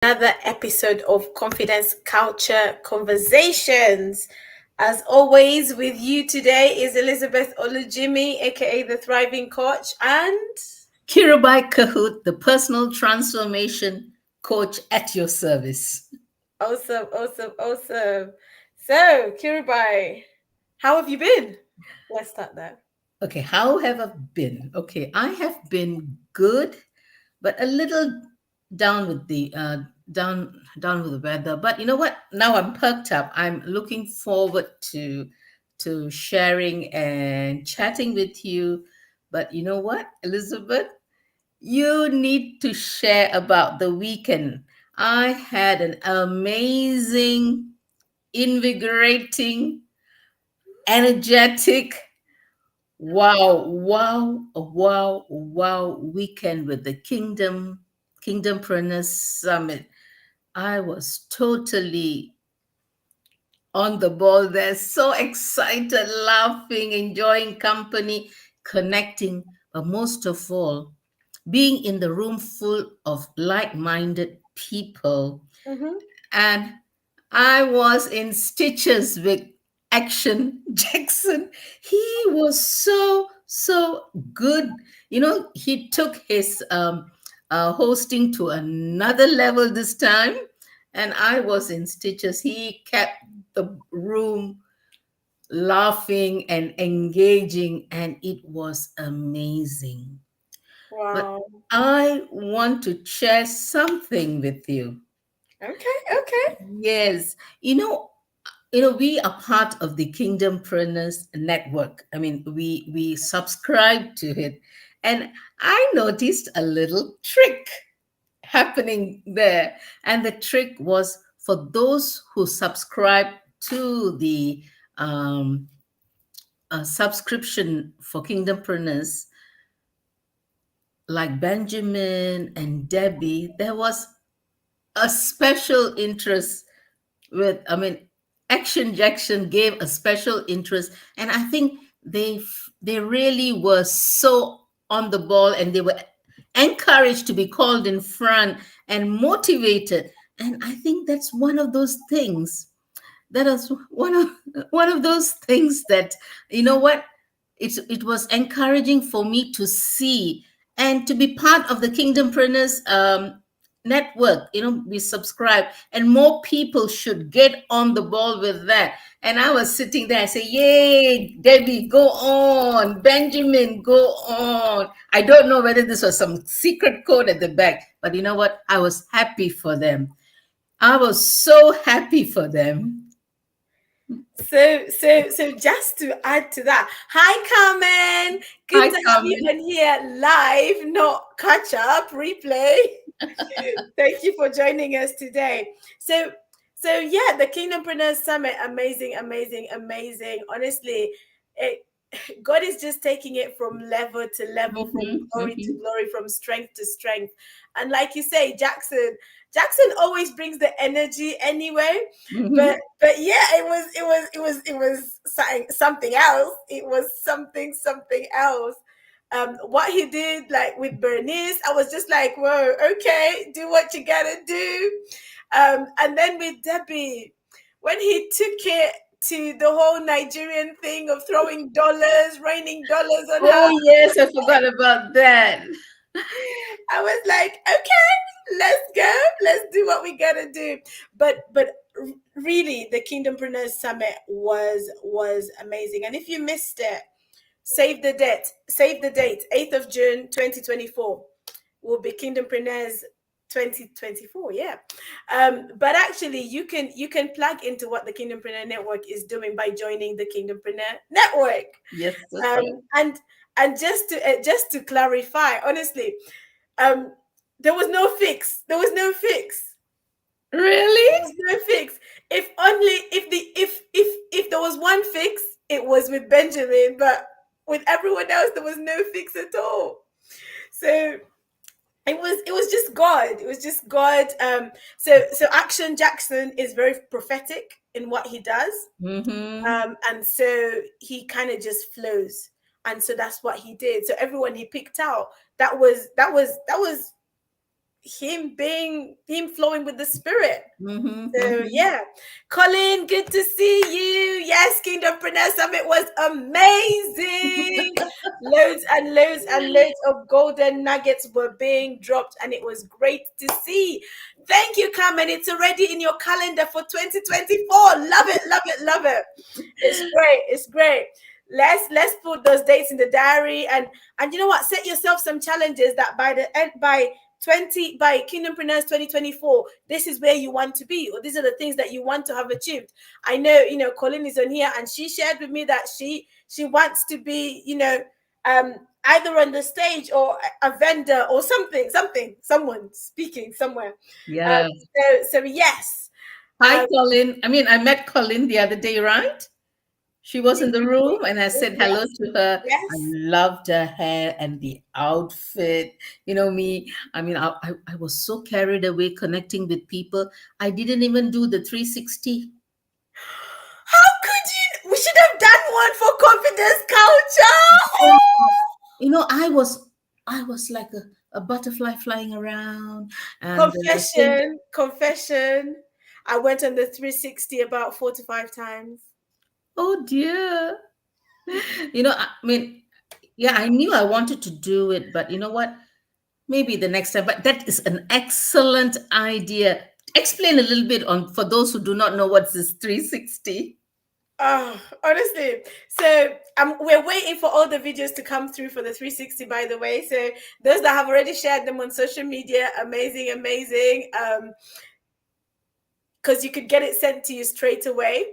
another episode of Confidence Culture Conversations. As always, with you today is Elizabeth Olujimi, aka the Thriving Coach, and Kirabai Kahoot, the personal transformation coach at your service. awesome. So, Kiribai, how have you been? Let's start there. Okay, how have I been? Okay, I have been good, but a little down with the down with the weather. But you know what? Now I'm perked up. I'm looking forward to sharing and chatting with you. But you know what, Elizabeth? You need to share about the weekend. I had an amazing, invigorating, energetic, wow weekend with the Kingdompreneurs Summit. I was totally on the ball there, so excited, laughing, enjoying company, connecting, but most of all, being in the room full of like minded people. Mm-hmm. And I was in stitches with Action Jackson. He was so good. You know, he took his hosting to another level this time, and I was in stitches. He kept the room laughing and engaging, and it was amazing. But Wow. I want to share something with you. Okay. Yes, we are part of the Kingdompreneurs Network. I mean, we subscribe to it, and I noticed a little trick happening there, and the trick was for those who subscribe to the um, subscription for Kingdompreneurs, like Benjamin and Debbie. There was a special interest with, I mean, Action Jackson gave a special interest, and I think they really were so on the ball, and they were encouraged to be called in front and motivated. And I think that's one of those things, that is one of those things that, you know what, it was encouraging for me to see and to be part of the Kingdompreneurs network. We subscribe, and more people should get on the ball with that. And I was sitting there, I say, yay, Debbie, go on, Benjamin, go on. I don't know whether this was some secret code at the back, but you know what, I was happy for them. I was so happy for them. So just to add to that, hi Carmen, good Hi, to have you Carmen. on here live, not catch up, replay. Thank you for joining us today. So yeah, the Kingdompreneurs Summit, amazing. Honestly, it, God is just taking it from level to level, from Mhm, glory to mhm. glory, from strength to strength. And like you say, Jackson always brings the energy anyway. But Mhm. but yeah, it was something else. It was something else. What he did, like with Bernice, I was just like, whoa, okay, do what you gotta do. And then with Debbie, when he took it to the whole Nigerian thing of throwing dollars, raining dollars on her, Oh, yes, I forgot about that. I was like, okay, let's go, let's do what we gotta do. But really, the Kingdompreneurs Summit was amazing. And if you missed it, save the date, 8th of June 2024 will be Kingdompreneurs 2024. Yeah. But actually you can plug into what the Kingdompreneur Network is doing by joining the Kingdompreneur Network. Yes, that's um right. and and just to clarify, honestly, um there was no fix. Really? There was no fix. If there was one fix, it was with Benjamin, but with everyone else there was no fix at all. So it was just God. It was just God. So Action Jackson is very prophetic in what he does. Mm-hmm. And so he kind of just flows. And so that's what he did. So everyone he picked out, that was him flowing with the Spirit. Mhm, So mhm. yeah, Colin, good to see you. Yes, Kingdompreneur Summit was amazing. Loads and loads and loads of golden nuggets were being dropped, and it was great to see. Thank you, Carmen. It's already in your calendar for 2024. Love it, love it, love it. It's great. It's great. Let's put those dates in the diary, and you know what? Set yourself some challenges that by the end by Kingdompreneurs 2024, this is where you want to be, or these are the things that you want to have achieved. I know, Colin is on here, and she shared with me that she wants to be, either on the stage or a vendor or someone speaking somewhere. Um, Yeah. so yes. Hi, Um, Colin. I mean, I met Colin the other day, right? She was in you, the you did, room and I you said did, hello yes, to her. I yes. loved her hair and the outfit. You know me, I mean, I was so carried away connecting with people. I didn't even do the 360. How could you? We should have done one for confidence culture. Oh, Oh! you know, I was like a butterfly flying around and the thing. Confession. I went on the 360 about 4 to 5 times. Oh dear. I mean, yeah, I knew I wanted to do it, but you know what? Maybe the next time. But that is an excellent idea. Explain a little bit on for those who do not know what's this 360. Oh, honestly. So we're waiting for all the videos to come through for the 360, by the way. So those that have already shared them on social media, amazing, amazing. Because you could get it sent to you straight away.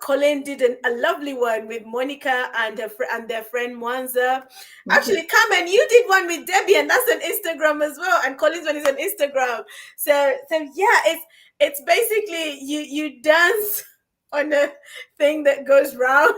Colin did a lovely one with Monica and and their friend Mwanza. Okay. Actually, Carmen, you did one with Debbie, and that's on Instagram as well. And Colin's one is on Instagram. So yeah, it's basically you dance on a thing that goes round,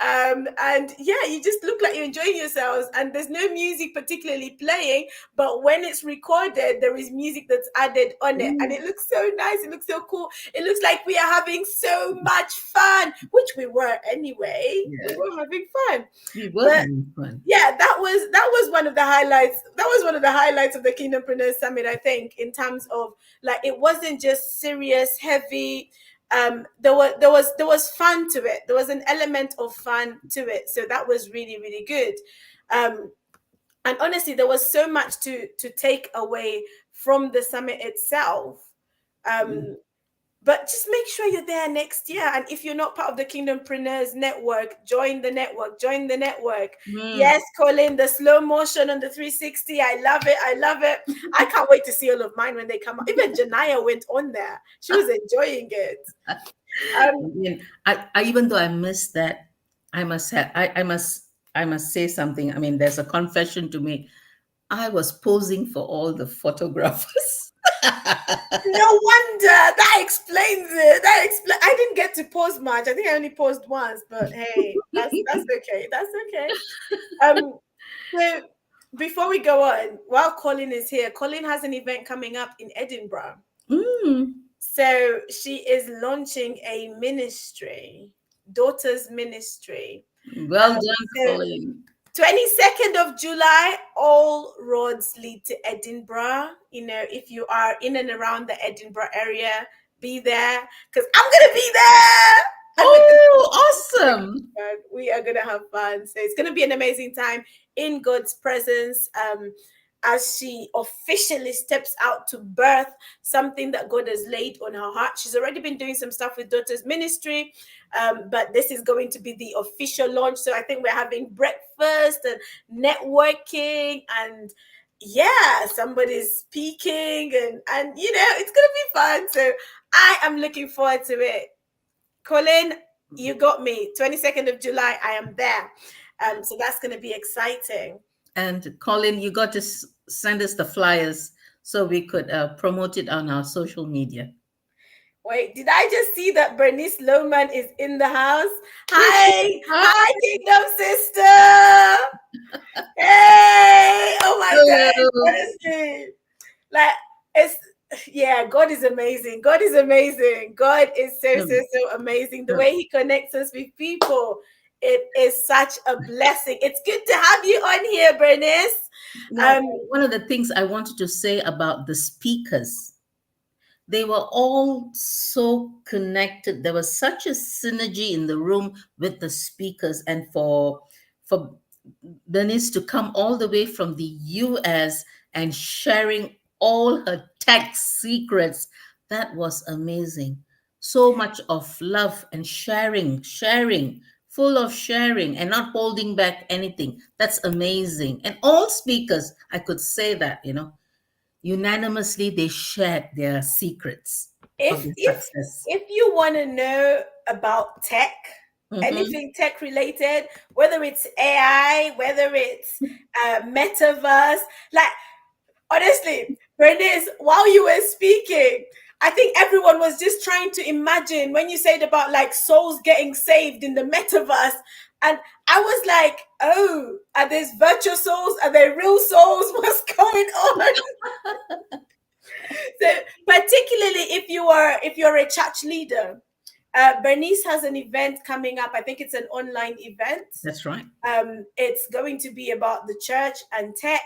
and yeah, you just look like you're enjoying yourselves, and there's no music particularly playing, but when it's recorded there is music that's added on it, and Ooh, it looks so nice, it looks so cool, it looks like we are having so much fun, which we were anyway, we yeah, were having fun. we were But having fun. yeah, that was one of the highlights. That was one of the highlights of the Kingdompreneurs Summit, I think, in terms of, like, it wasn't just serious, heavy. There was fun to it. There was an element of fun to it. So that was really, really good. Um, and honestly, there was so much to take away from the summit itself. Mm. Um, but just make sure you're there next year. And if you're not part of the Kingdompreneurs Network, join the network. Join the network. Mm. Yes, Colin, the slow motion on the 360. I love it. I love it. I can't wait to see all of mine when they come out. Even Janaya went on there. She was enjoying it. I mean, I even though I missed that, I must have I must say something. I mean, there's a confession to me. I was posing for all the photographers. No wonder. That explains it. I didn't get to pause much. I think I only paused once, but hey, that's okay. That's okay. Um, so before we go on, while Colin is here, Colin has an event coming up in Edinburgh. Mm. So she is launching a ministry, Daughters Ministry. Well done, So Colin. 22nd of July, all roads lead to Edinburgh. If you are in and around the Edinburgh area, be there, because I'm gonna be there. And Oh, awesome. we are gonna have fun. So it's gonna be an amazing time in God's presence. As she officially steps out to birth something that God has laid on her heart. She's already been doing some stuff with Daughters Ministry, but this is going to be the official launch. So I think we're having breakfast and networking, and yeah, somebody's speaking, and it's gonna be fun. So I am looking forward to it. Colin, you got me. 22nd of July, I am there. So that's going to be exciting. And Colin, you got to send us the flyers so we could promote it on our social media. Wait, did I just see that Bernice Lohman is in the house? Yes. Hi, hi, Kingdom Sister. Hey, oh my God, Hello. honestly, like it's yeah, God is amazing. God is amazing. God is so Um, so so amazing. The um, way He connects us with people, It is such a blessing. It's good to have you on here, Bernice. Now, Um, one of the things I wanted to say about the speakers, they were all so connected. There was such a synergy in the room with the speakers, and for Bernice to come all the way from the US and sharing all her tech secrets, that was amazing. So much of love and sharing, full of sharing and not holding back anything. That's amazing. And all speakers, I could say that, unanimously they shared their secrets of if their if success. if you want to know about tech, Mhm. anything tech related, whether it's AI, whether it's metaverse, like honestly, Bernice, while you were speaking, I think everyone was just trying to imagine when you said about like souls getting saved in the metaverse. And I was like, oh, are these virtual souls? Are they real souls? What's going on? So particularly if you're a church leader, Bernice has an event coming up. I think it's an online event. That's right. It's going to be about the church and tech.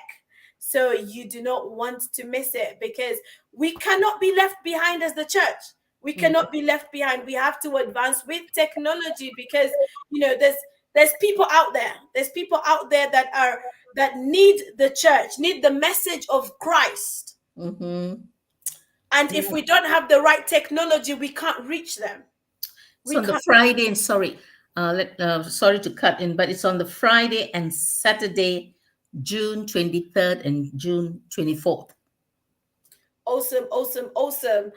So you do not want to miss it, because we cannot be left behind as the church. We cannot be left behind. We have to advance with technology, because there's people out there. There's people out there that need the church, need the message of Christ. Mm-hmm. And if we don't have the right technology, we can't reach them. So We on the can't. Friday, and sorry to cut in, but it's on the Friday and Saturday, June 23rd and June 24th. Awesome, awesome, awesome.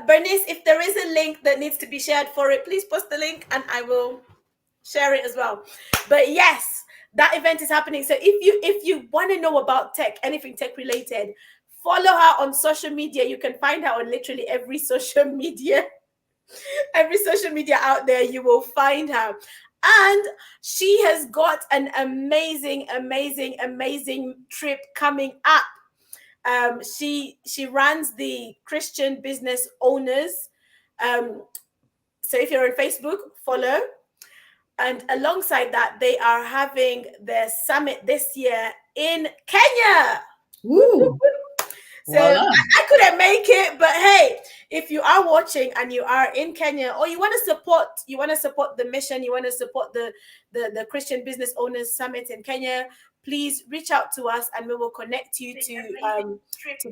Bernice, if there is a link that needs to be shared for it, please post the link and I will share it as well. But yes, that event is happening. So if you want to know about tech, anything tech related, follow her on social media. You can find her on literally every social media out there. You will find her. And she has got an amazing, amazing, amazing trip coming up. She runs the Christian Business Owners. So if you're on Facebook, follow. And alongside that, they are having their summit this year in Kenya. Woo! So Voila. I couldn't make it, but hey, if you are watching and you are in Kenya, or you want to support the mission, you want to support the Christian Business Owners Summit in Kenya, please reach out to us and we will connect you to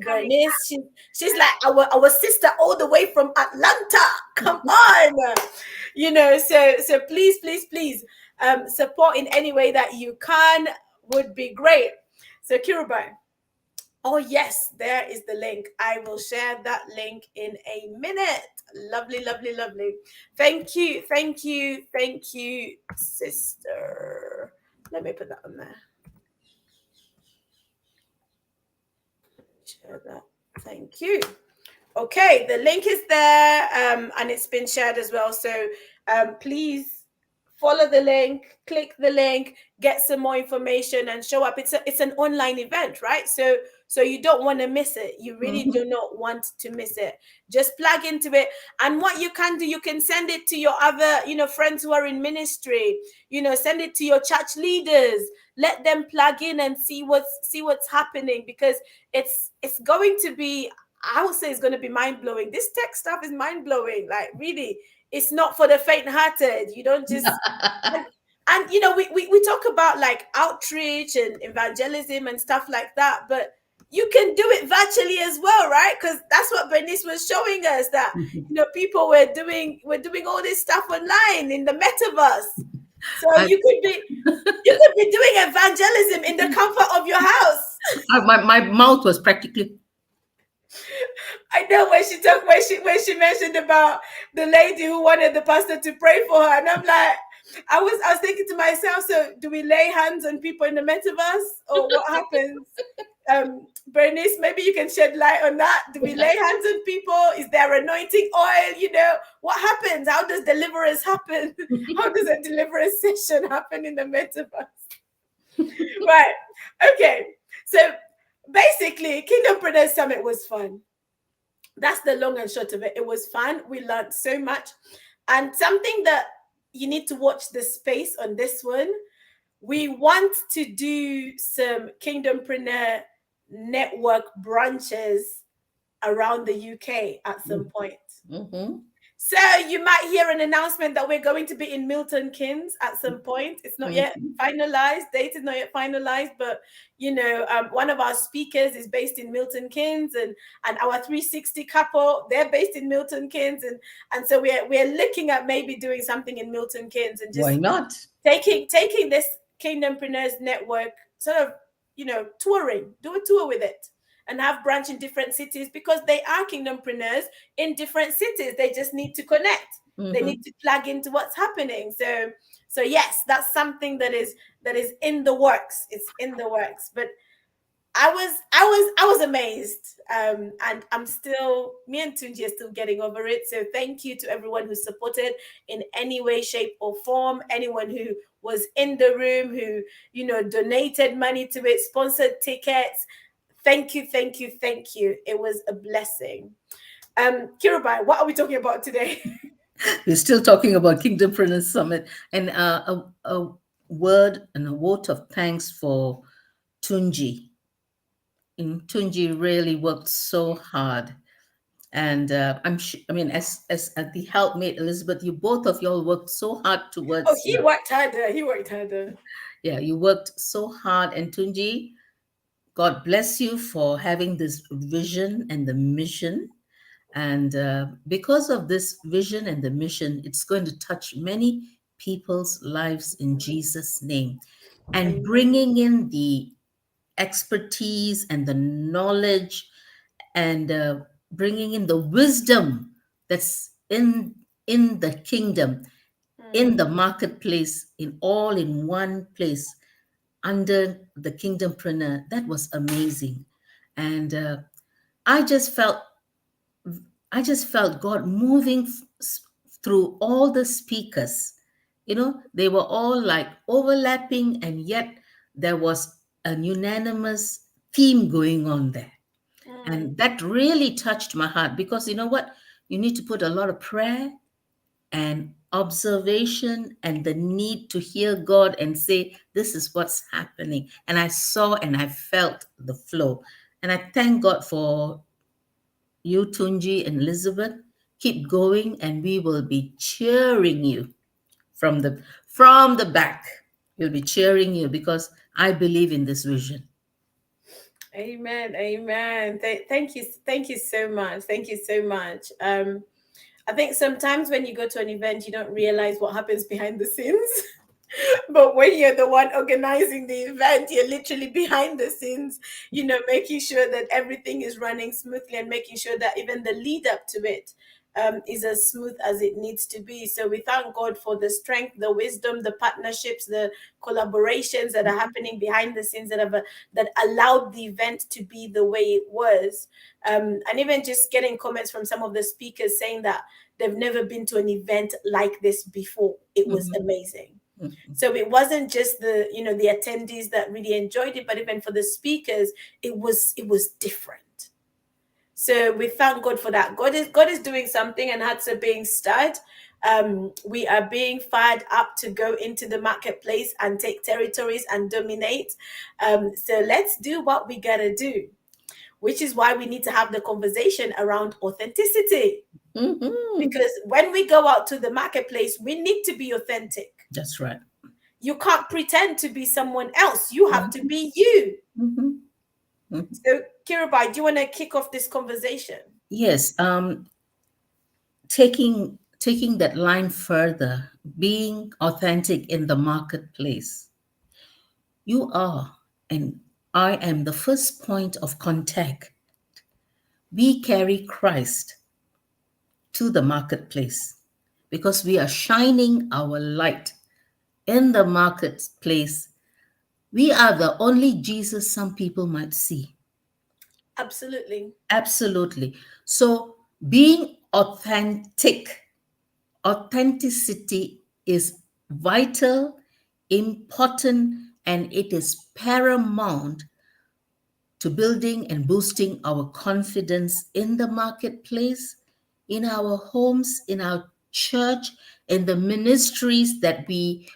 Bernice. She's like our sister all the way from Atlanta. Come on, so please support in any way that you can, would be great. So Kiruba. Oh, yes, there is the link. I will share that link in a minute. Lovely, lovely, lovely. Thank you, sister. Let me put that on there. Share that. Thank you. Okay, the link is there, and it's been shared as well. So please follow the link, click the link, get some more information, and show up. It's an online event, right? So you don't want to miss it. You really do not want to miss it. Just plug into it. And what you can do, you can send it to your other, friends who are in ministry. Send it to your church leaders. Let them plug in and see what's happening, because it's going to be, I would say it's going to be mind-blowing. This tech stuff is mind-blowing. Like, really, it's not for the faint-hearted. You don't just and we talk about like outreach and evangelism and stuff like that, but you can do it virtually as well, right? Because that's what Bernice was showing us, that people were doing all this stuff online in the metaverse. So you could be doing evangelism in the comfort of your house. My mouth was practically. I know when she mentioned about the lady who wanted the pastor to pray for her, and I'm like, I was thinking to myself, so do we lay hands on people in the metaverse, or what happens? Bernice, maybe you can shed light on that. Do we lay hands on people? Is there anointing oil? What happens? How does deliverance happen? How does a deliverance session happen in the metaverse? Right. Okay. So basically, Kingdompreneurs Summit was fun. That's the long and short of it. It was fun. We learned so much. And something that you need to watch the space on this one. We want to do some Kingdompreneur network branches around the UK at some point. Mm-hmm. So you might hear an announcement that we're going to be in Milton Keynes at some point. It's not yet Mm-hmm. finalized. Date is not yet finalized, but one of our speakers is based in Milton Keynes, and our 360 couple, they're based in Milton Keynes, and so we're looking at maybe doing something in Milton Keynes and Why just not? taking this Kingdompreneurs network, sort of, touring, do a tour with it, and have branch in different cities, because they are Kingdompreneurs in different cities. They just need to connect. They Mm-hmm. need to plug into what's happening. So yes, that's something that is in the works. It's in the works. But I was amazed, and I'm still, me and Tunji are still getting over it. So thank you to everyone who supported in any way, shape, or form. Anyone who was in the room, who donated money to it, sponsored tickets. Thank you, thank you, thank you. It was a blessing. Kirubai, what are we talking about today? We're still talking about Kingdompreneur Summit, and a word and a vote of thanks for Tunji. And Tunji really worked so hard, and I mean, as the helpmate Elizabeth, you both of y'all worked so hard Oh, towards. he worked harder. He worked harder. Yeah, you worked so hard, and Tunji, God bless you for having this vision and the mission. And because of this vision and the mission, it's going to touch many people's lives in Jesus' name. And Amen. bringing in the expertise and the knowledge, and bringing in the wisdom that's in the kingdom, in Mm. the marketplace, in all in one place under the Kingdompreneur. That was amazing. And I just felt I just felt God moving through all the speakers. They were all like overlapping, and yet there was an unanimous theme going on there. Mm. And that really touched my heart, because you know what? You need to put a lot of prayer and observation and the need to hear God and say, this is what's happening. And I saw and I felt the flow. And I thank God for you, Tunji and Elizabeth. Keep going, and we will be cheering you from the back. We'll be cheering you because I believe in this vision. Amen. Amen. Thank you. Thank you so much. Thank you so much. I think sometimes when you go to an event, you don't realize what happens behind the scenes. But when you're the one organizing the event, you're literally behind the scenes, making sure that everything is running smoothly, and making sure that even the lead up to it is as smooth as it needs to be. So we thank God for the strength, the wisdom, the partnerships, the collaborations that are happening behind the scenes, that allowed the event to be the way it was. And even just getting comments from some of the speakers saying that they've never been to an event like this before. It was Mhm, amazing. mhm. So it wasn't just the attendees that really enjoyed it, but even for the speakers, it was different. So we thank God for that. God is doing something, and hearts are being stirred. We are being fired up to go into the marketplace and take territories and dominate. So let's do what we gotta do, which is why we need to have the conversation around authenticity. Mhm. Because when we go out to the marketplace, we need to be authentic. That's right. You can't pretend to be someone else. You have to Mhm, be you. mhm, mhm. So, Kirabai, do you want to kick off this conversation? Yes, taking that line further, being authentic in the marketplace. You are, and I am the first point of contact. We carry Christ to the marketplace because we are shining our light in the marketplace. We are the only Jesus some people might see. Absolutely. Absolutely. So, being authenticity is vital, important, and it is paramount to building and boosting our confidence in the marketplace, in our homes, in our church, in the ministries that we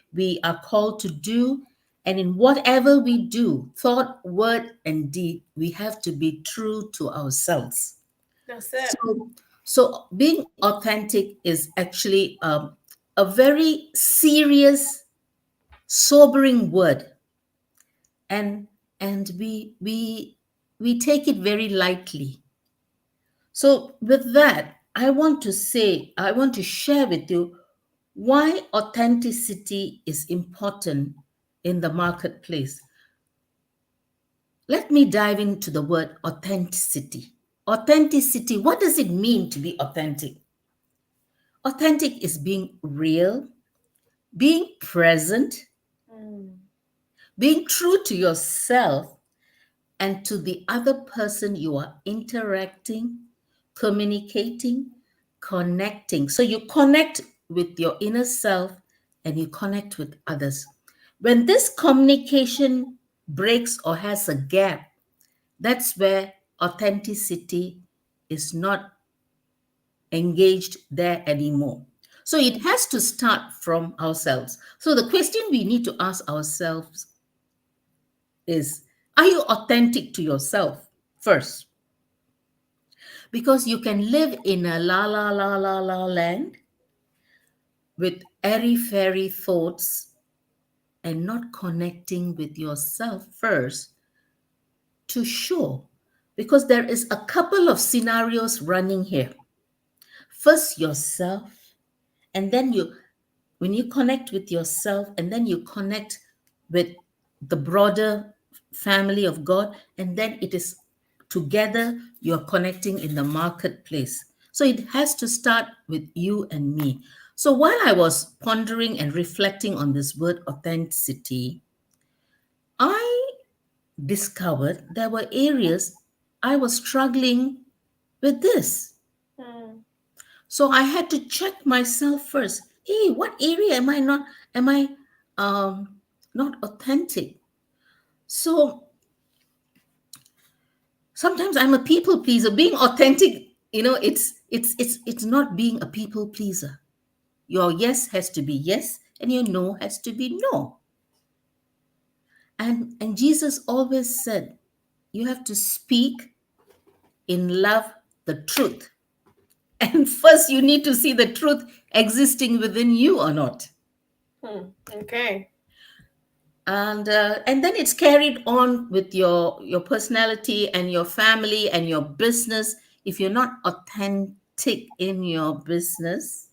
are called to do, and in whatever we do, thought, word, and deed, we have to be true to ourselves. That's it. So being authentic is actually a very serious, sobering word, and we take it very lightly. So with that, I want to share with you why authenticity is important in the marketplace. Let me dive into the word authenticity. Authenticity, what does it mean to be authentic? Authentic is being real, being present, Mm. being true to yourself and to the other person you are interacting, communicating, connecting. So you connect with your inner self and you connect with others. When this communication breaks or has a gap, that's where authenticity is not engaged there anymore. So it has to start from ourselves. So the question we need to ask ourselves is, are you authentic to yourself first? Because you can live in a la la la la la land with airy fairy thoughts and not connecting with yourself first to show. Because there is a couple of scenarios running here. First, yourself, and then when you connect with yourself, and then you connect with the broader family of God, and then it is together you're connecting in the marketplace. So it has to start with you and me. So while I was pondering and reflecting on this word authenticity, I discovered there were areas I was struggling with this. Mm. So I had to check myself first. Hey, what area am I not authentic? So sometimes I'm a people pleaser. Being authentic, it's not being a people pleaser. Your yes has to be yes and your no has to be no. And Jesus always said, you have to speak in love the truth. And first you need to see the truth existing within you or not. Okay. And then it's carried on with your personality and your family and your business. If you're not authentic in your business,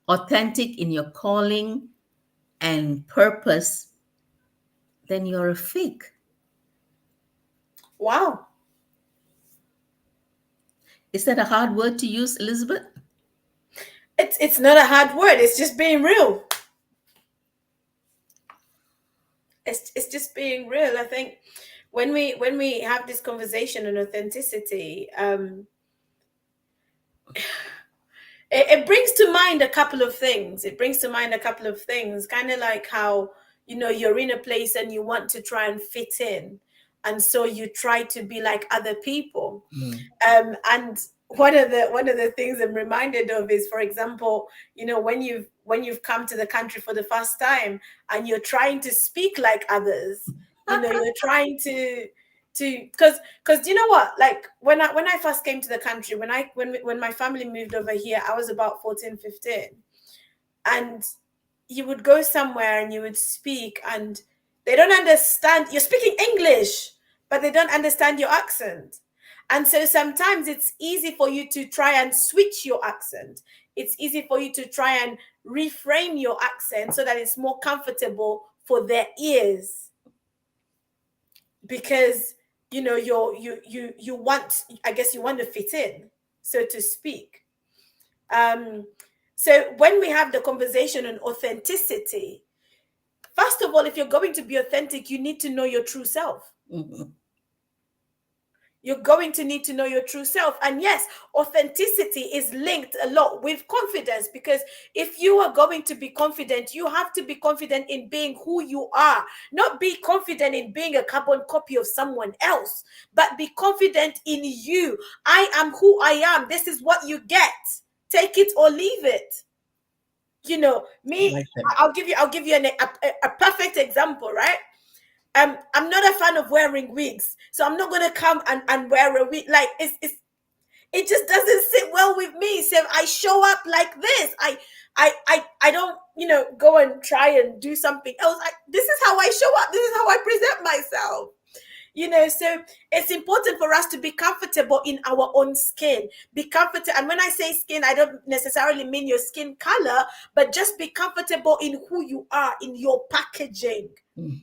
authentic in your calling and purpose, then you're a fake. Wow. Is that a hard word to use, Elizabeth? It's not a hard word. It's just being real. It's just being real. I think when we have this conversation on authenticity, it brings to mind a couple of things. It brings to mind a couple of things, kind of like how, you're in a place and you want to try and fit in. And so you try to be like other people. Mm. And one of the things I'm reminded of is, for example, when you've come to the country for the first time and you're trying to speak like others, you're trying to because you know what, like when I first came to the country, when my family moved over here, I was about 14, 15, and you would go somewhere and you would speak and they don't understand. You're speaking English, but they don't understand your accent. And so sometimes it's easy for you to try and switch your accent. It's easy for you to try and reframe your accent so that it's more comfortable for their ears, because you want, I guess, you want to fit in, so to speak. So when we have the conversation on authenticity, first of all, if you're going to be authentic, you need to know your true self. Mhm. You're going to need to know your true self. And yes, authenticity is linked a lot with confidence, because if you are going to be confident, you have to be confident in being who you are, not be confident in being a carbon copy of someone else, but be confident in you. I am who I am. This is what you get. Take it or leave it. You know, I me, like that. I'll give you a perfect example, right? I'm not a fan of wearing wigs, so I'm not gonna come and wear a wig. Like it just doesn't sit well with me. So I show up like this. I don't, go and try and do something else. This is how I show up. This is how I present myself. So it's important for us to be comfortable in our own skin. Be comfortable. And when I say skin, I don't necessarily mean your skin color, but just be comfortable in who you are, in your packaging. Mm.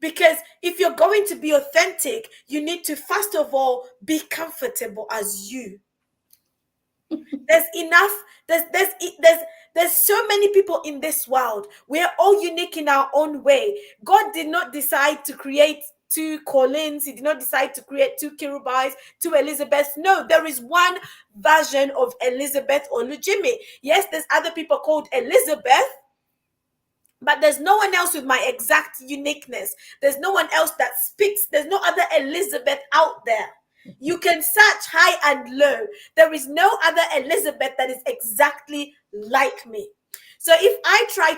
Because if you're going to be authentic, you need to first of all be comfortable as you. There's enough. There's so many people in this world. We're all unique in our own way. God did not decide to create two Collins. He did not decide to create two Kirubais, two Elizabeths. No, there is one version of Elizabeth Olujimi. Yes, there's other people called Elizabeth, but there's no one else with my exact uniqueness. There's no one else that speaks. There's no other Elizabeth out there. You can search high and low. There is no other Elizabeth that is exactly like me. So if I try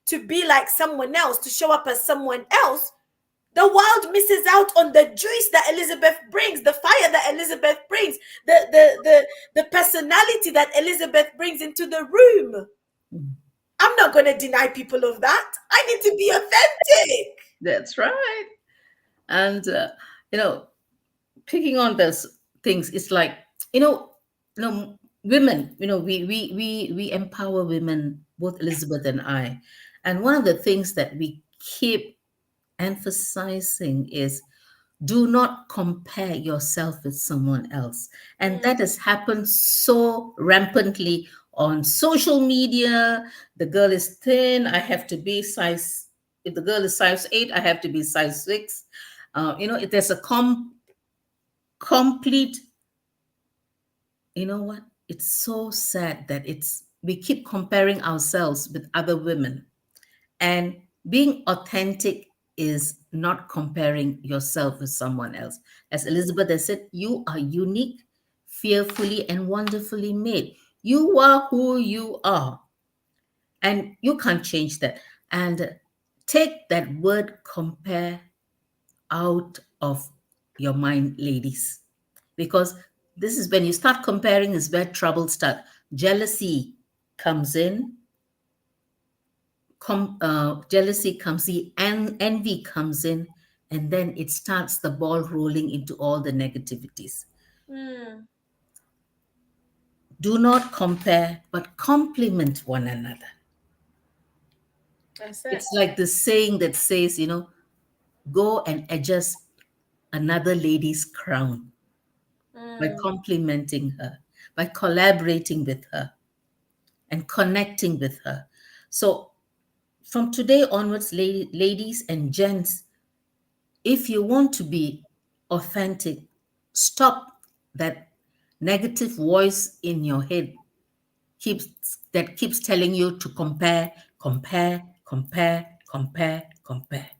to be like someone else, to show up as someone else, the world misses out on the juice that Elizabeth brings, the fire that Elizabeth brings, the personality that Elizabeth brings into the room. Mm. I'm not going to deny people of that. I need to be authentic. That's right. And picking on those things, it's like you know, women. We empower women, both Elizabeth and I. And one of the things that we keep emphasizing is do not compare yourself with someone else. And that has happened so rampantly on social media. The girl is thin, I have to be size, if the girl is size 8, I have to be size 6. There's a complete, you know what? It's so sad that we keep comparing ourselves with other women. And being authentic is not comparing yourself with someone else. As Elizabeth has said, you are unique, fearfully and wonderfully made. You are who you are, and you can't change that. And take that word compare out of your mind, ladies, because this is when you start comparing, is where trouble starts. Jealousy comes in, jealousy comes in, and envy comes in, and then it starts the ball rolling into all the negativities. Mm, Do not compare, but compliment one another. that's it. It's like the saying that says, go and adjust another lady's crown by Mm, complimenting her, by collaborating with her, and connecting with her. So from today onwards, ladies and gents, if you want to be authentic, stop that negative voice in your head keeps that keeps telling you to compare, compare, compare, compare, compare.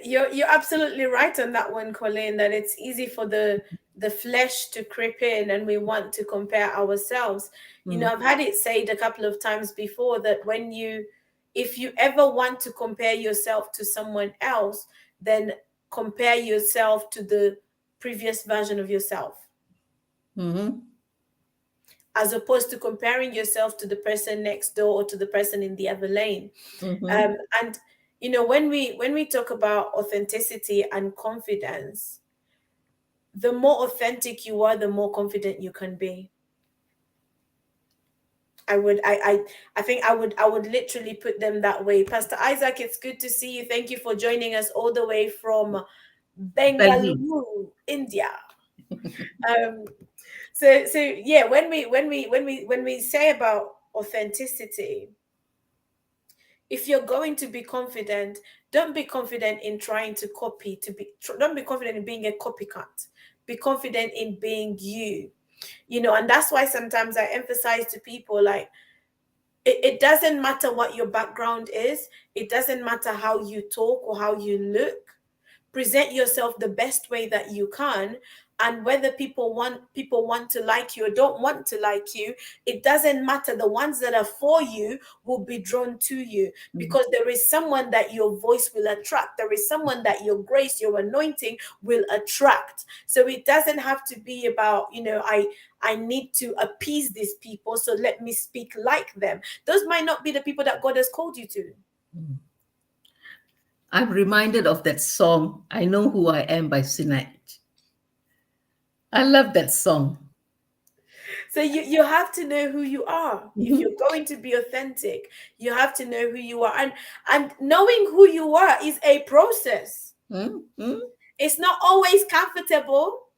you're absolutely right on that one, Colleen. That it's easy for the flesh to creep in, and we want to compare ourselves. Mm. I've had it said a couple of times before that if you ever want to compare yourself to someone else, then compare yourself to the previous version of yourself, Mhm. as opposed to comparing yourself to the person next door or to the person in the other lane. Mhm. And when we talk about authenticity and confidence, the more authentic you are, the more confident you can be. I think I would literally put them that way. Pastor Isaac, it's good to see you. Thank you for joining us all the way from Bellevue. Bengaluru, India. Um, so yeah, when we say about authenticity, if you're going to be confident, don't be confident in trying to copy, don't be confident in being a copycat. Be confident in being you. And that's why sometimes I emphasize to people, like, it doesn't matter what your background is. It doesn't matter how you talk or how you look. Present yourself the best way that you can, and whether people want to like you or don't want to like you, it doesn't matter. The ones that are for you will be drawn to you, because there is someone that your voice will attract. There is someone that your grace, your anointing will attract. So it doesn't have to be about, I need to appease these people, so let me speak like them. Those might not be the people that God has called you to. I'm reminded of that song, I Know Who I Am by Sinach. I love that song. So you have to know who you are. If Mhm. you're going to be authentic, you have to know who you are. And knowing who you are is a process. Mhm. It's not always comfortable,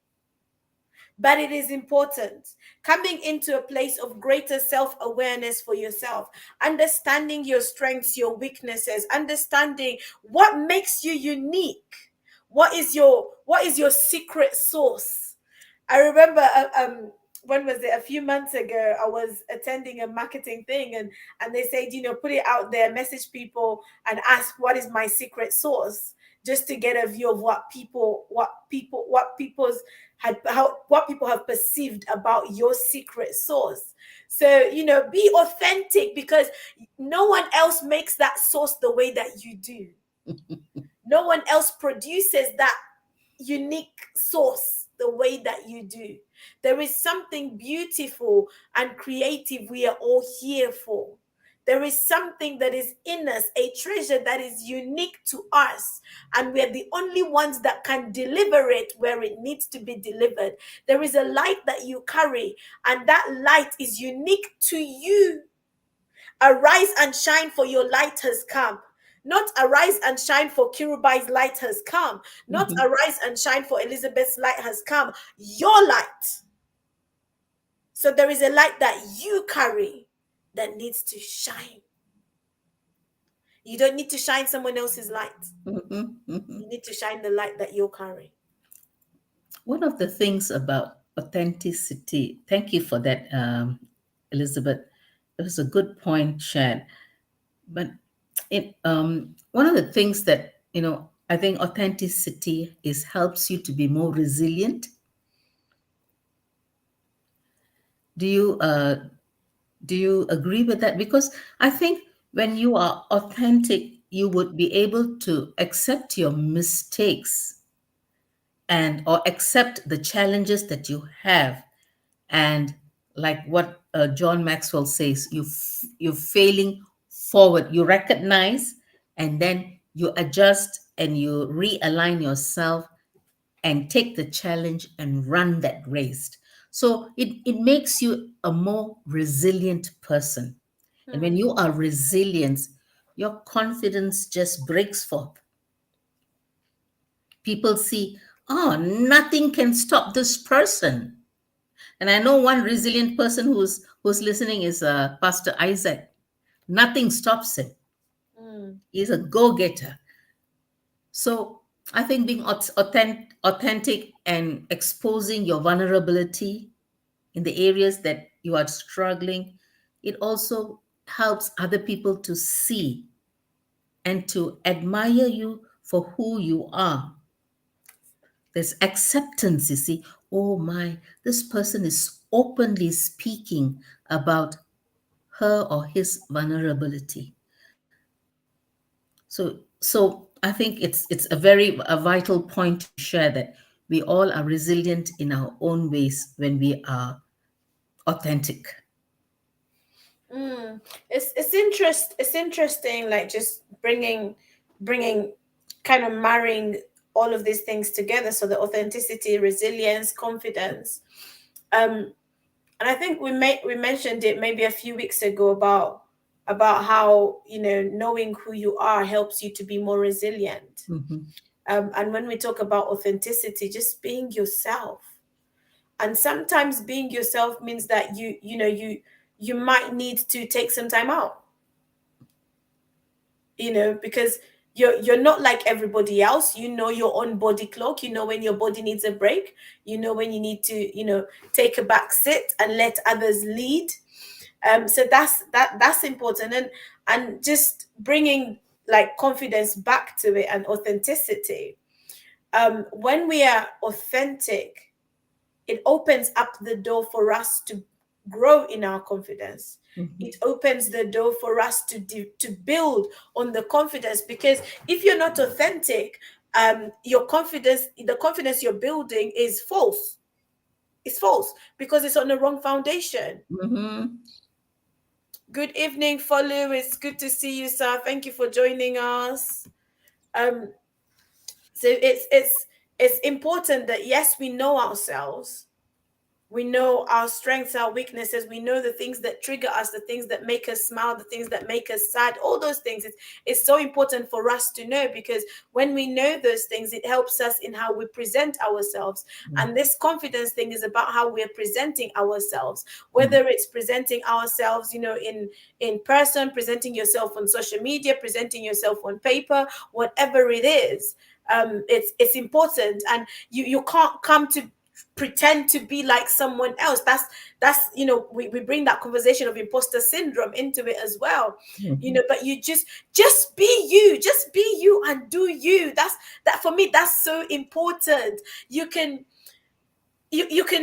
but it is important. Coming into a place of greater self-awareness for yourself, understanding your strengths, your weaknesses, understanding what makes you unique. What is your secret sauce? I remember when was it? A few months ago, I was attending a marketing thing, and they said, put it out there, message people, and ask what is my secret sauce, just to get a view of what people have perceived about your secret sauce. So, be authentic, because no one else makes that sauce the way that you do. No one else produces that unique sauce the way that you do. There is something beautiful and creative we are all here for. There is something that is in us, a treasure that is unique to us, and we're the only ones that can deliver it where it needs to be delivered. There is a light that you carry, and that light is unique to you. Arise and shine, for your light has come. Not arise and shine for Kirubai's light has come. Not Mhm. arise and shine for Elizabeth's light has come. Your light. So there is a light that you carry that needs to shine. You don't need to shine someone else's light. Mhm. You Mhm. need to shine the light that you carry. One of the things about authenticity, thank you for that, Elizabeth. It was a good point shared. But one of the things that, I think authenticity is helps you to be more resilient. Do you do you agree with that? Because I think when you are authentic, you would be able to accept your mistakes and or accept the challenges that you have, and like what John Maxwell says, you're failing forward. You recognize, and then you adjust and you realign yourself and take the challenge and run that race. So it makes you a more resilient person. And when Hmm. you are resilient, your confidence just breaks forth. People see, oh, nothing can stop this person. And I know one resilient person who's listening is Pastor Isaac. Nothing stops him. Hmm. He's a go-getter. So I think being authentic and exposing your vulnerability in the areas that you are struggling, it also helps other people to see and to admire you for who you are. There's acceptance, you see. Oh my, this person is openly speaking about her or his vulnerability. So I think it's a vital point to share that we all are resilient in our own ways when we are authentic. Mm. It's interesting, like just bringing kind of marrying all of these things together. So the authenticity, resilience, confidence. Um, and I think we mentioned it maybe a few weeks ago about how, knowing who you are helps you to be more resilient. Mhm. And when we talk about authenticity, just being yourself. And sometimes being yourself means that you might need to take some time out, because you're not like everybody else. You know your own body clock. You know when your body needs a break. You know when you need to, take a back sit and let others lead. So that's important. And just bringing like confidence back to it, and authenticity. When we are authentic, it opens up the door for us to grow in our confidence. Mhm. It opens the door for us to build on the confidence, because if you're not authentic, your confidence, the confidence you're building is false. It's false because it's on the wrong foundation. Mhm. Good evening, Follow. It's good to see you, sir. Thank you for joining us. Um, so it's important that, yes, we know ourselves. We know our strengths, our weaknesses. We know the things that trigger us, the things that make us smile, the things that make us sad, all those things. It's so important for us to know, because when we know those things, it helps us in how we present ourselves. And this confidence thing is about how we're presenting ourselves, whether it's presenting ourselves, in person, presenting yourself on social media, presenting yourself on paper, whatever it is. It's important, and you can't come to pretend to be like someone else. That's we bring that conversation of imposter syndrome into it as well. Mhm. But you just be you, and do you. That for me, that's so important. You can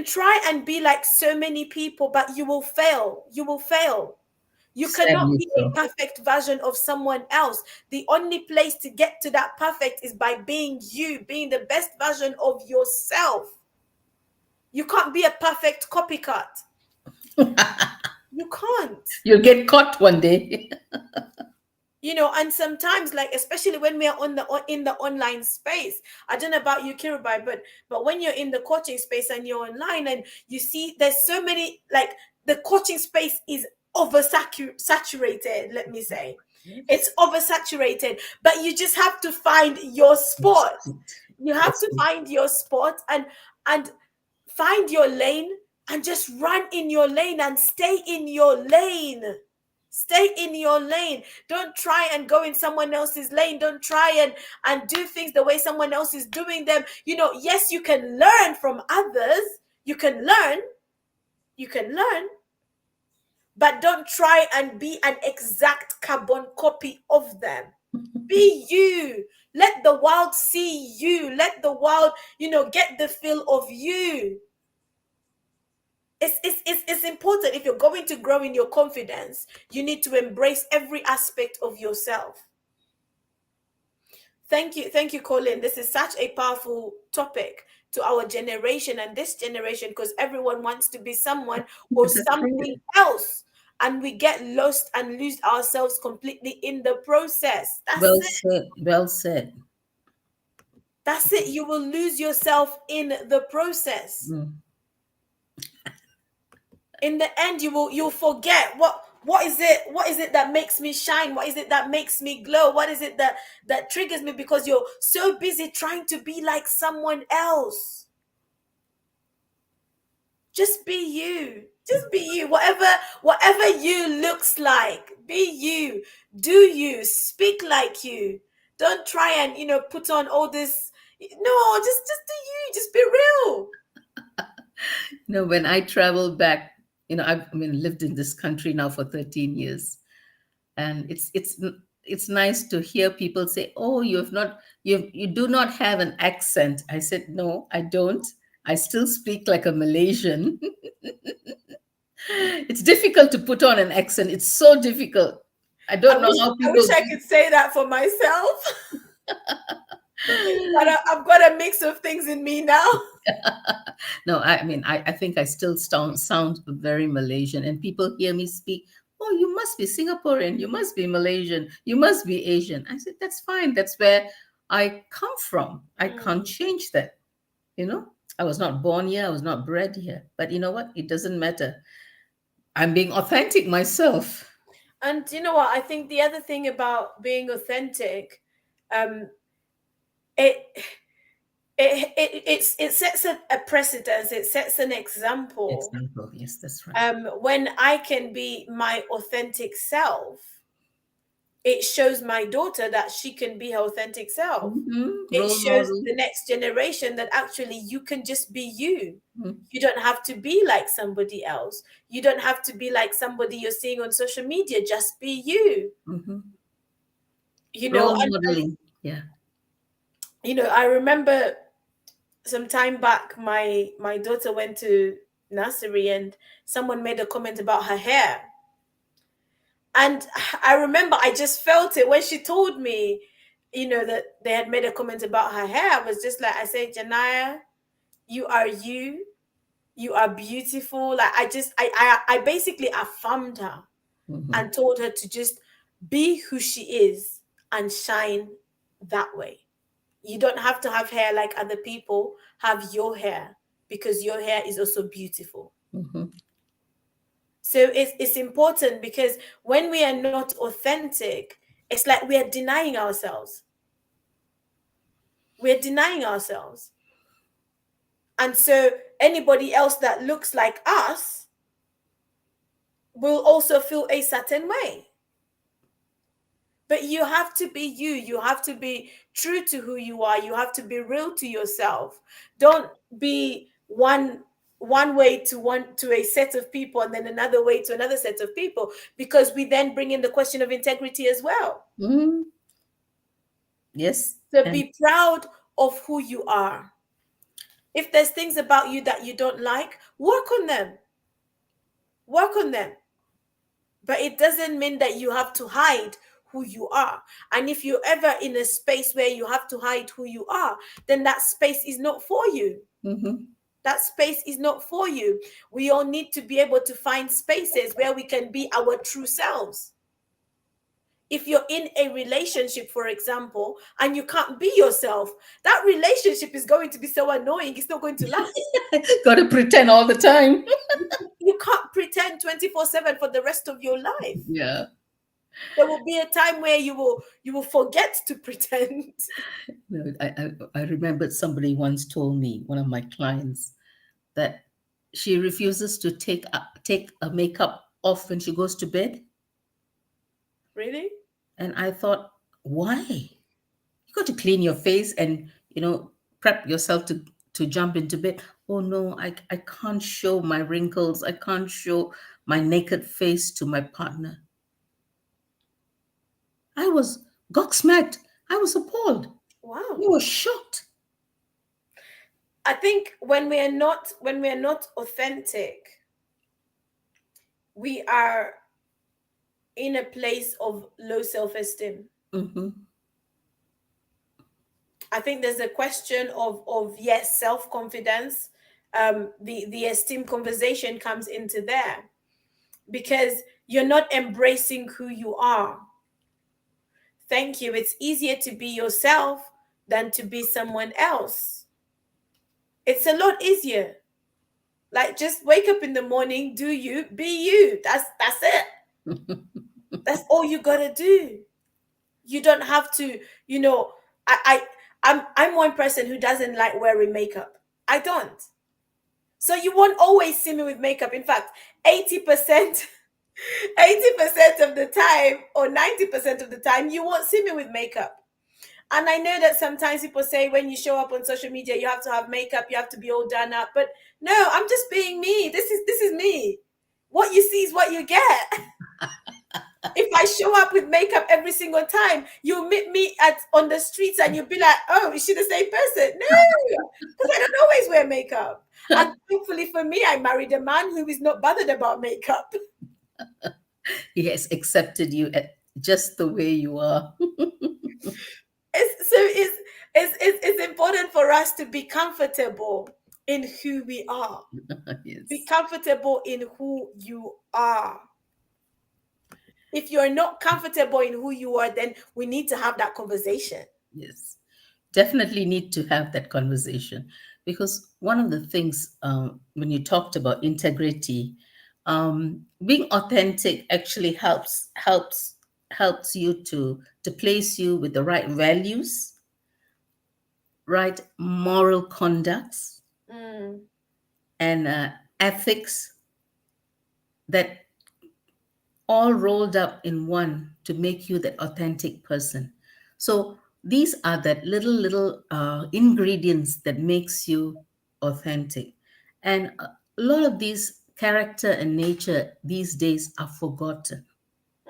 try and be like so many people, but you will fail. You cannot Sadly be a so. perfect version of someone else. The only place to get to that perfect is by being you, being the best version of yourself. You can't be a perfect copycat. You can't. You'll get caught one day. And sometimes, like, especially when we are in the online space, I don't know about you, Kirubai, but when you're in the coaching space and you're online and you see there's so many, like, the coaching space is oversaturated, let me say. It's Yes. oversaturated, but you just have to find your spot. You have That's to find your spot, and find your lane, and just run in your lane and stay in your lane. Stay in your lane. Don't try and go in someone else's lane. Don't try and do things the way someone else is doing them. Yes, you can learn from others. You can learn, but don't try and be an exact carbon copy of them. Be you. Let the world see you. Let the world, get the feel of you. It's important. If you're going to grow in your confidence, you need to embrace every aspect of yourself. Thank you, Colin. This is such a powerful topic to our generation and this generation, because everyone wants to be someone or something right. else, and we get lost and lose ourselves completely in the process. That's Well it. said. Well said. That's it. You will lose yourself in the process. Mm. In the end, you'll forget what is it that makes me shine, what is it that makes me glow, what is it that triggers me, because you're so busy trying to be like someone else. Just be you. Just be you. Whatever you looks like, be you. Do you speak like you. Don't try and put on all this. No, just do you. Just be real. When I traveled back, lived in this country now for 13 years, and it's nice to hear people say, "Oh, you do not have an accent." I said, "No, I don't. I still speak like a Malaysian." It's difficult to put on an accent. It's so difficult. I I don't know wish how I wish people I could say that for myself. But I've got a mix of things in me now. No, I think I still sound very Malaysian, and people hear me speak. Oh, you must be Singaporean. You must be Malaysian. You must be Asian. I said, that's fine. That's where I come from. I can't Mm. change that. You know, I was not born here. I was not bred here. But you know what? It doesn't matter. I'm being authentic myself. And you know what? I think the other thing about being authentic, um, it it sets a precedence. It sets an example. Example. Yes, that's right. When I can be my authentic self, it shows my daughter that she can be her authentic self. It Role shows model. the next generation that actually you can just be you. Mhm. You don't have to be like somebody else. You don't have to be like somebody you're seeing on social media. Just be you. Mhm. You know, Role and modeling. Yeah. I remember some time back, my daughter went to nursery, and someone made a comment about her hair. And I remember I just felt it when she told me, that they had made a comment about her hair. I was just like, I said, Janaya, you are you. You are beautiful. Like, I basically affirmed her Mhm. and told her to just be who she is and shine that way. You don't have to have hair like other people. Have your hair, because your hair is also beautiful. Mhm. So it's important, because when we are not authentic, it's like we are denying ourselves. We're denying ourselves. And so anybody else that looks like us will also feel a certain way. But you have to be you. You have to be true to who you are. You have to be real to yourself. Don't be one way to a set of people, and then another way to another set of people, because we then bring in the question of integrity as well. Mhm. Yes. So And be proud of who you are. If there's things about you that you don't like, work on them. Work on them. But it doesn't mean that you have to hide who you are. And if you're ever in a space where you have to hide who you are, then that space is not for you. mhm. That space is not for you. We all need to be able to find spaces where we can be our true selves. If you're in a relationship, for example, and you can't be yourself, that relationship is going to be so annoying. It's not going to last. Got to pretend all the time. You can't pretend 24/7 for the rest of your life. Yeah. There will be a time where you will forget to pretend. No, I remembered somebody once told me, one of my clients, that she refuses to take a makeup off when she goes to bed. Really? And I thought, why? You got to clean your face and, prep yourself to jump into bed. Oh no, I can't show my wrinkles. I can't show my naked face to my partner. I was gobsmacked. I was appalled. I Wow. was shocked. I think when we are not authentic, we are in a place of low self-esteem. Hmm. I think there's a question of yes, self-confidence. The esteem conversation comes into there, because you're not embracing who you are. Thank you. It's easier to be yourself than to be someone else. It's a lot easier. Like, just wake up in the morning, do you, be you. That's it. That's all you gotta do. You don't have to, I'm one person who doesn't like wearing makeup. I don't. So you won't always see me with makeup. In fact, 80%, 80% of the time, or 90% of the time, you won't see me with makeup. And I know that sometimes people say when you show up on social media, you have to have makeup, you have to be all done up. But no, I'm just being me. This is me. What you see is what you get. If I show up with makeup every single time, you'll meet me at on the streets and you'll be like, oh, is she the same person? No, because I don't always wear makeup. And thankfully for me, I married a man who is not bothered about makeup. He has accepted you at just the way you are. It's important for us to be comfortable in who we are. Be Yes. comfortable in who you are. If you're not comfortable in who you are, then we need to have that conversation. Yes. Definitely need to have that conversation, because one of the things, when you talked about integrity, being authentic actually helps you to place you with the right values, right moral conducts, Mm, and ethics, that all rolled up in one to make you that authentic person. So these are that little ingredients that makes you authentic. And a lot of these character and nature these days are forgotten,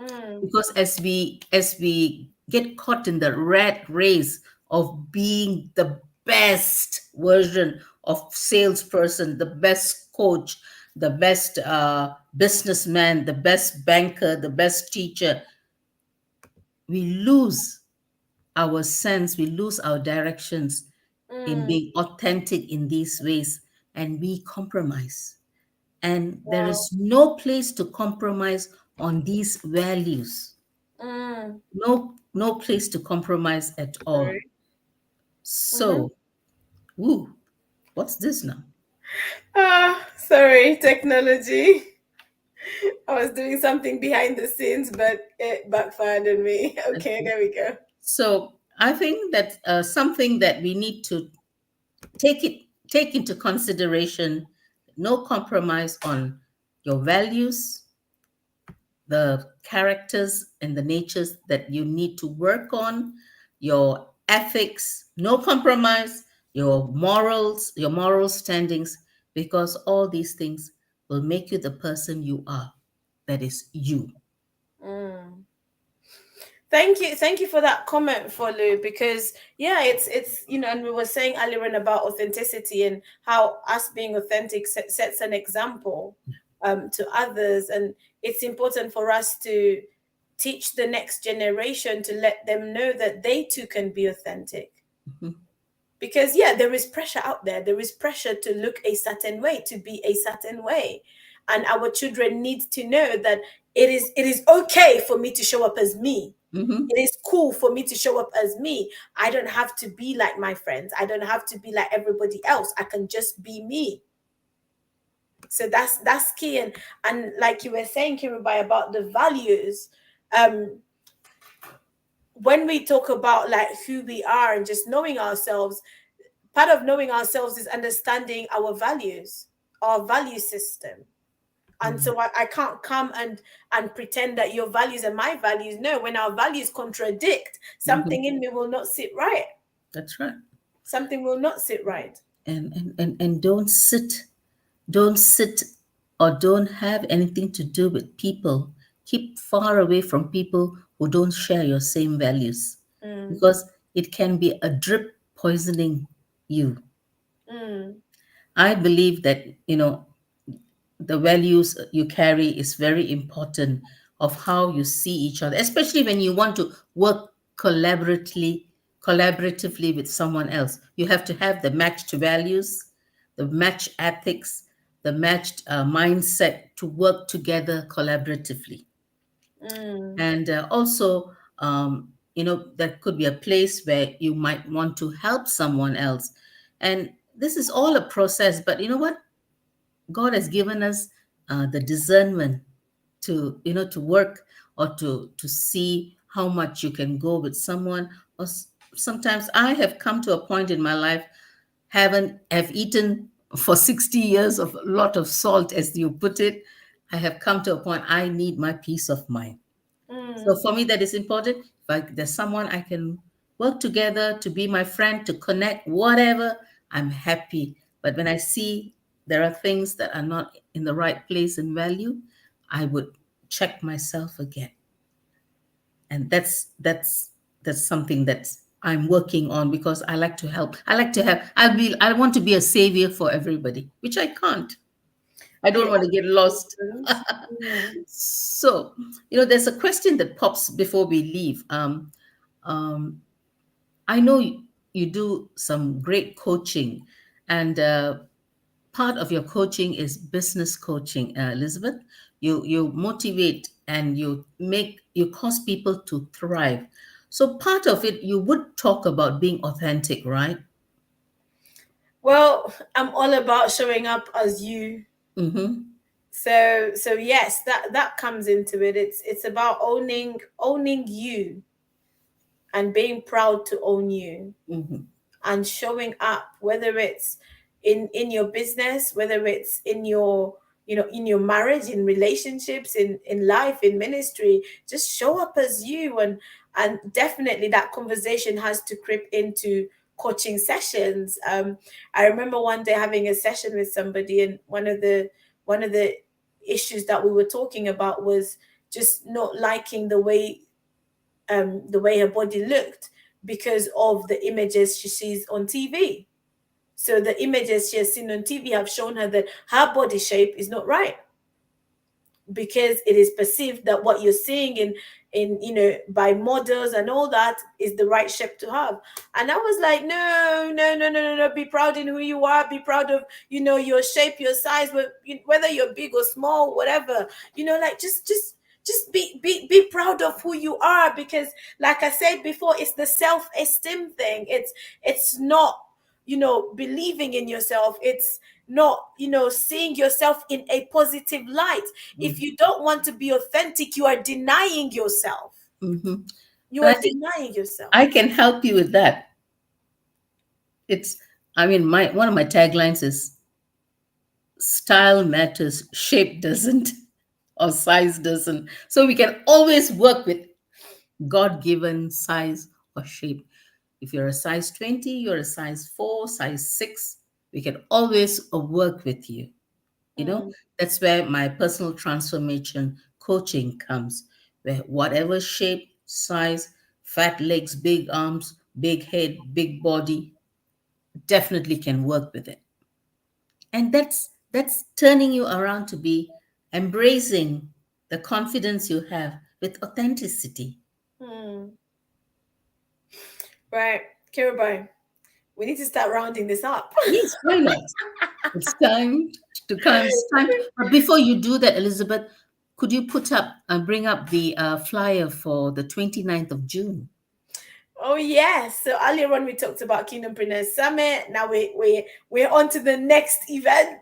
mm, because as we get caught in the rat race of being the best version of salesperson, the best coach, the best businessman, the best banker, the best teacher, we lose our sense, we lose our directions in Mm, being authentic in these ways, and we compromise. And there wow. is no place to compromise on these values. Mm, No place to compromise at all. sorry. Mm-hmm. So, woo, what's this now? Sorry, technology. I was doing something behind the scenes, but it backfired on me. Okay, Okay. there we go. So I think that something that we need to take into consideration: no compromise on your values, the characters and the natures that you need to work on, your ethics, no compromise, your moral standings, because all these things will make you the person you are. That is you. Mm. Thank you for that comment, Folu, because yeah, it's and we were saying earlier on about authenticity and how us being authentic sets an example to others, and it's important for us to teach the next generation to let them know that they too can be authentic. Mhm. Because yeah, there is pressure out there, there is pressure to look a certain way, to be a certain way, and our children need to know that it is okay for me to show up as me. Mhm. It is cool for me to show up as me. I don't have to be like my friends, I don't have to be like everybody else, I can just be me. So that's key. And like you were saying, Kirubai, about the values, um when we talk about like who we are and just knowing ourselves, part of knowing ourselves is understanding our values, our value system. And Mhm. so I can't come and pretend that your values are my values. No, when our values contradict, Mhm. something in me will not sit right. That's right. Something will not sit right. And don't sit or don't have anything to do with people. Keep far away from people who don't share your same values, Mm, because it can be a drip poisoning you. mm, I believe that, the values you carry is very important of how you see each other, especially when you want to work collaboratively with someone else. You have to have the matched values, the matched ethics, the matched mindset to work together collaboratively. mm. And also, that could be a place where you might want to help someone else. And this is all a process, but you know what? God has given us the discernment to work, or to see how much you can go with someone. Or sometimes I have come to a point in my life, haven't have eaten for 60 years of a lot of salt, as you put it. I have come to a point I need my peace of mind. So Mm. for me, that is important. If there's someone I can work together to be my friend, to connect, whatever, I'm happy. But when I see there are things that are not in the right place and value, I would check myself again. And that's something that I'm working on, because I like to help. I like to have. I want to be a savior for everybody, which I can't. I don't Yeah. want to get lost. Mm. So, there's a question that pops before we leave. Um, I know you do some great coaching, and part of your coaching is business coaching, Elizabeth. You motivate and you cause people to thrive. So part of it, you would talk about being authentic, right? Well, I'm all about showing up as you. Mm-hmm. So yes, that comes into it. It's about owning you and being proud to own you, Mm-hmm. and showing up, whether it's in your business, whether it's in your in your marriage, in relationships, in life, in ministry. Just show up as you. And definitely that conversation has to creep into coaching sessions. I remember one day having a session with somebody, and one of the issues that we were talking about was just not liking the way her body looked, because of the images she sees on TV. So the images she has seen on TV have shown her that her body shape is not right, because it is perceived that what you're seeing in by models and all that is the right shape to have. And I was like, no, no, no, no, no, no. Be proud in who you are. Be proud of your shape, your size, whether you're big or small, whatever. Like, just be proud of who you are, because like I said before, it's the self-esteem thing. It's not believing in yourself. It's not seeing yourself in a positive light. If you don't want to be authentic, you are denying yourself. Mm-hmm. You And I are think denying yourself. I can help you with that. It's, I mean, my one of my taglines is style matters, shape doesn't, or size doesn't. So we can always work with God given size or shape. If you're a size 20, you're a size 4, size 6, we can always work with you. You know, Mm, that's where my personal transformation coaching comes, where whatever shape, size, fat legs, big arms, big head, big body, definitely can work with it. And that's turning you around to be embracing the confidence you have with authenticity. mm. Right, Kirabai, we need to start rounding this up. Yes, why not? It's time to come. It's time. But before you do that, Elizabeth, could you put up and bring up the flyer for the 29th of June? Oh yes. So earlier on we talked about Kingdompreneur Summit. Now we're on to the next event.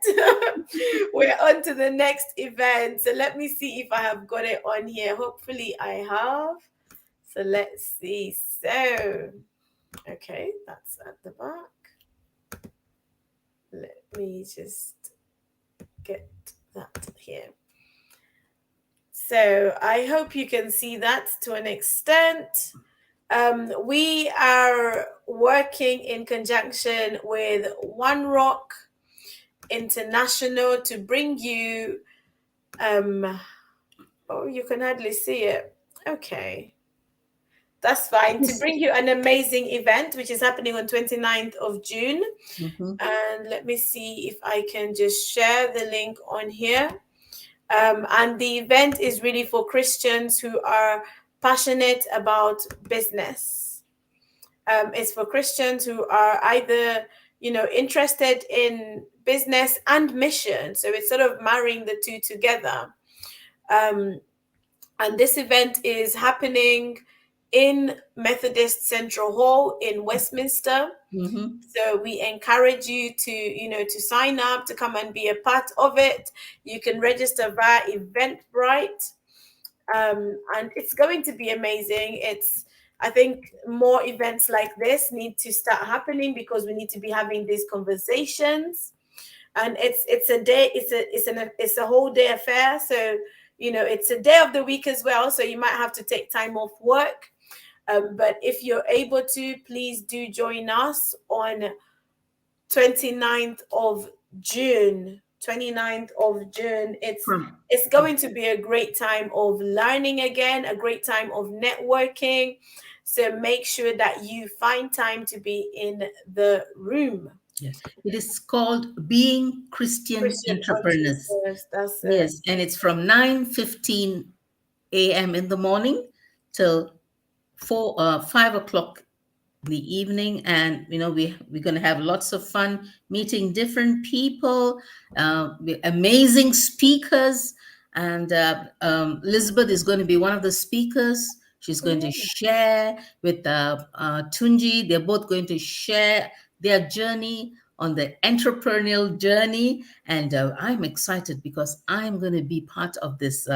We're on to the next event. So let me see if I have got it on here. Hopefully I have. So let's see. So okay, that's at the back. Let me just get that here. So I hope you can see that to an extent. We are working in conjunction with One Rock International to bring you. Oh, you can hardly see it. Okay, that's fine. To Yes. bring you an amazing event, which is happening on 29th of June. Mhm. And let me see if I can just share the link on here. And the event is really for Christians who are passionate about business. It's for Christians who are either, interested in business and mission. So it's sort of marrying the two together. Um, and this event is happening in Methodist Central Hall in Westminster. Mhm. So we encourage you to sign up to come and be a part of it. You can register via Eventbrite, and it's going to be amazing. I think more events like this need to start happening, because we need to be having these conversations. And it's a day, it's a whole day affair. So it's a day of the week as well. So you might have to take time off work. But if you're able to, please do join us on 29th of June. 29th of June. From It's going to be a great time of learning again, a great time of networking. So make sure that you find time to be in the room. yeah, it is called Being Christian Christian Entrepreneurs. entrepreneurs, that's it. Yes, and it's from 9:15 a.m. in the morning till 5 o'clock in the evening. And we're going to have lots of fun meeting different people, amazing speakers. And Elizabeth is going to be one of the speakers. She's going to Mm. share with Tunji. They're both going to share their journey on the entrepreneurial journey. And I'm excited because I'm going to be part of this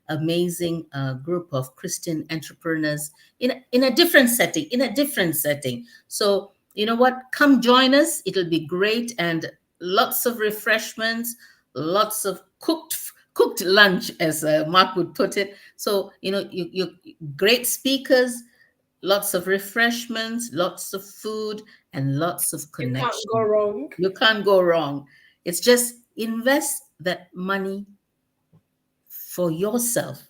amazing group of Christian entrepreneurs in a different setting, So you know what, come join us. It'll be great. And lots of refreshments, lots of cooked lunch, as Mark would put it. So you great speakers, lots of refreshments, lots of food, and lots of You can't go connection. wrong. You can't go wrong. It's just invest that money for yourself.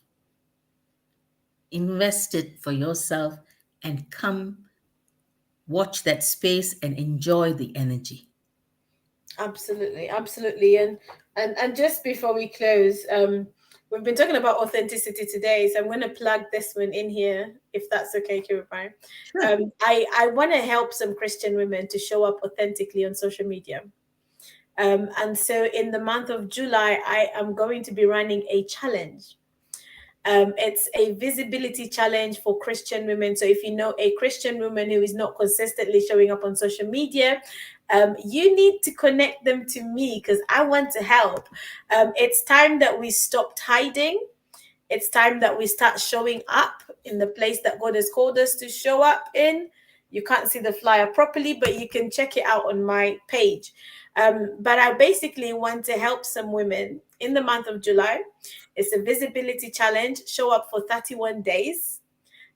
Invest it for yourself and come watch that space and enjoy the energy. Absolutely, absolutely. And just before we close, we've been talking about authenticity today, so I'm going to plug this one in here, if that's okay, Kiribai. Sure. I want to help some Christian women to show up authentically on social media. And so in the month of July, I am going to be running a challenge. It's a visibility challenge for Christian women. So if you know a Christian woman who is not consistently showing up on social media, you need to connect them to me because I want to help. It's time that we stopped hiding. It's time that we start showing up in the place that God has called us to show up in. You can't see the flyer properly, but you can check it out on my page. But I basically want to help some women in the month of July. It's a visibility challenge. Show up for 31 days.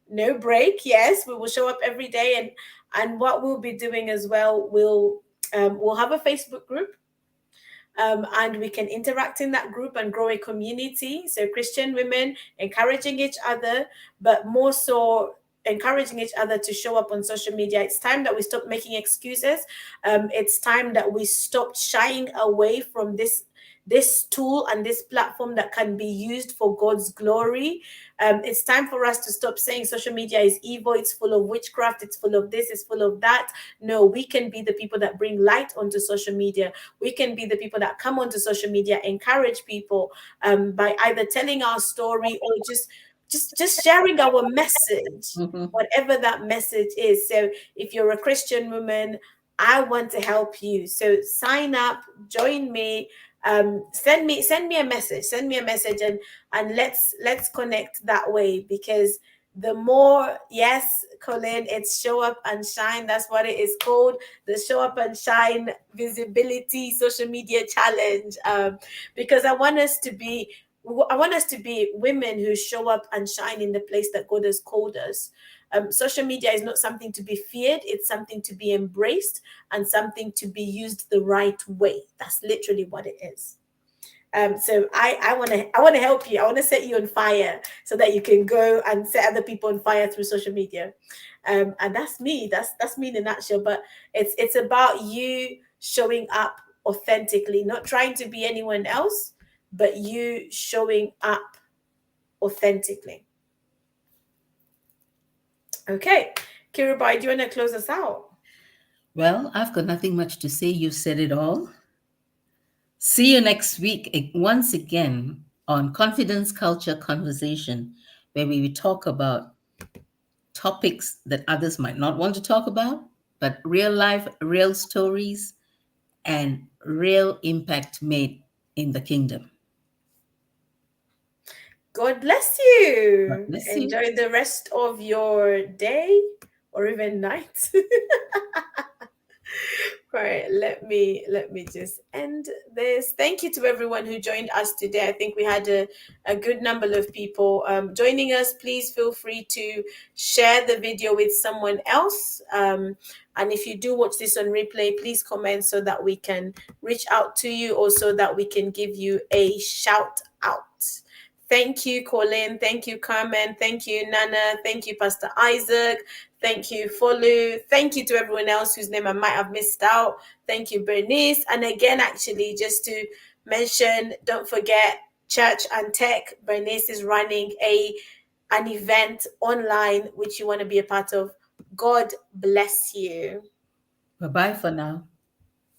No break. Yes, we will show up every day. And what we'll be doing as well, we'll have a Facebook group, and we can interact in that group and grow a community. So Christian women encouraging each other, but more so encouraging each other to show up on social media. It's time that we stop making excuses. It's time that we stop shying away from this tool and this platform that can be used for God's glory. It's time for us to stop saying social media is evil, it's full of witchcraft, it's full of this, it's full of that. No, we can be the people that bring light onto social media. We can be the people that come onto social media, encourage people by either telling our story or just sharing our message, Mhm. whatever that message is. So if you're a Christian woman, I want to help you. So sign up, join me. Send me send me a message, and let's connect that way, because the more, yes, Colin, it's show up and shine. That's what it is called, the show up and shine visibility social media challenge. Because I want us to be women who show up and shine in the place that God has called us. Social media is not something to be feared, it's something to be embraced and something to be used the right way. That's literally what it is. So I want to help you. I want to set you on fire so that you can go and set other people on fire through social media. And that's me. That's me in a nutshell. But it's about you showing up authentically, not trying to be anyone else, but you showing up authentically. Okay, Kirubai, do you want to close us out? Well, I've got nothing much to say. You've said it all. See you next week once again on Confidence Culture Conversation, where we will talk about topics that others might not want to talk about, but real life, real stories, and real impact made in the kingdom. God bless God you. bless you. Enjoy the rest of your day or even night. Right, let me just end this. Thank you to everyone who joined us today. I think we had a good number of people joining us. Please feel free to share the video with someone else. And if you do watch this on replay, please comment so that we can reach out to you, or so that we can give you a shout out. Thank you, Colin. Thank you, Carmen. Thank you, Nana. Thank you, Pastor Isaac. Thank you, Folu. Thank you to everyone else whose name I might have missed out. Thank you, Bernice. And again, actually, just to mention, don't forget Church and Tech. Bernice is running an event online which you want to be a part of. God bless you. Bye bye for now.